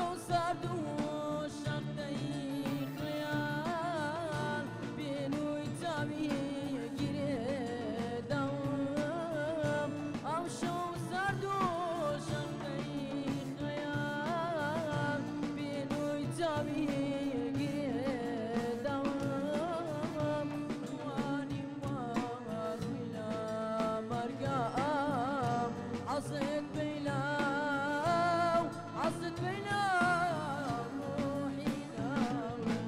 شو صادو شرطي خيال بينو يتابي يجري دوام أو شو صادو شرطي خيال بينو يتابي يجري دوام واني ورويلا مرقام عصيت بلا عصت بينا روحي ناوي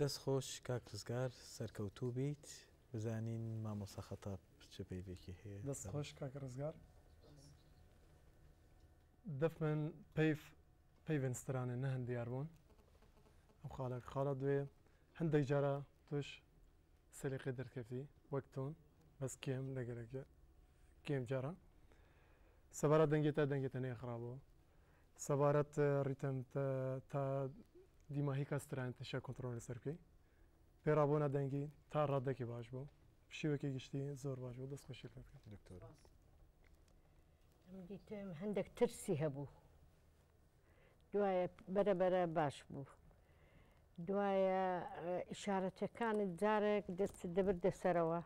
دەست خۆش کاک ڕزگار سەرکەوتوو بیت بزانین مامۆستا خەتاب چه پەیوێکی هەیە. دەست خۆش کاکە ڕزگار دەفمن پەیوەندسترانێ نە هەندیار بوون ئەم خاڵە دوێ هەندێک جارە توش سەلیقەی دەرکەوتی وەک تۆن بەس کێم لەگەرەکە کێم جارە سەبارەت دەنگێتە نێ خراپەوە سەبارەت ڕیتم تا دیماهی کەستران تشە کۆنتترۆلی سەر بکەی پێڕابووە دەنگی تا ڕادێکی باش بوو پشیوەکی گشتی زۆر باش بوو دەست خۆشی لێ بکەن دکتۆر دیتم هەندێک ترسی هەبوو دوایە بەرەبەرە باش بوو دوایە ئیشارەتەکانت جارێک دەست دەبردە سەرەوە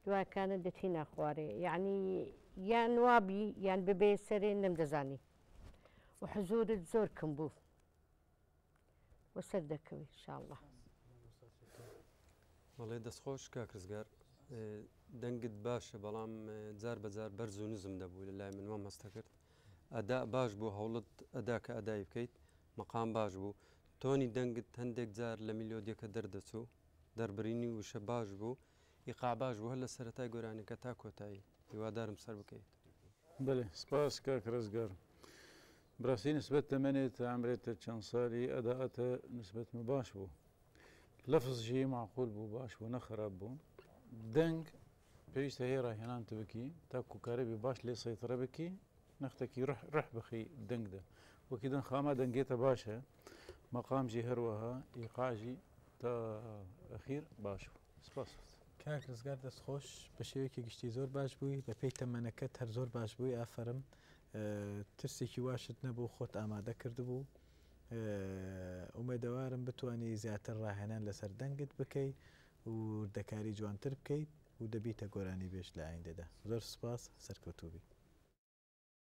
دوایەکانت دەتی ناخوارێ یعنی یان وابی یان ببێ سەرێ نەمدەزانی و حزورت زۆر کەم بوو وەسەر دەکەوی انشاءالله. بەڵێ دەستخۆش کاک ڕزگار دەنگت باشە بەڵام جار بەجار بەرز و نزم دەبوو لە لای من وام هەستە کرد ئەدا باش بوو هەوڵت ئەدا کە ئەدای بکەیت مەقام باش بوو تۆنی دەنگت هەندێک جار لە میلۆدیەکە دەردەچوو دەربڕینی وشە باش بوو ئیقا باش بوو هەر لە سەرەتای گۆرانەکە تا کۆتایی هیوادارم سەر بکەیت. بله سپاس کاک ڕزگار براستی نسبت تمنيت عمريت چند سالي أداءت نسبت باش بو لفظ شيء معقول بو باش بو نخرب بو دنگ بيش هي راهنان تبكي تاكو كاربي باش لي سيطرة بكي نختكي روح بخي دنگ ده وكيدن خامة دنگيتا باشا مقام جي هروها إيقاجي تا أخير باش بو سپاس. کاک ڕزگار دەست خۆش بە شێوەیەکی گشتی زۆر باش بووی بە پێی تەمەنەکەت هەر زۆر باش بووی ئافرم ترسێکی واشت نەبوو خۆت ئامادە کردبوو ئومێدەوارم بتوانی زیاتر ڕاهێنان لەسەر دەنگت بکەی و دەکاری جوانتر بکەیت و دەبیتە گۆرانی بێش لە ئایندەدا زۆر سپاس سەرکەوتوو بی.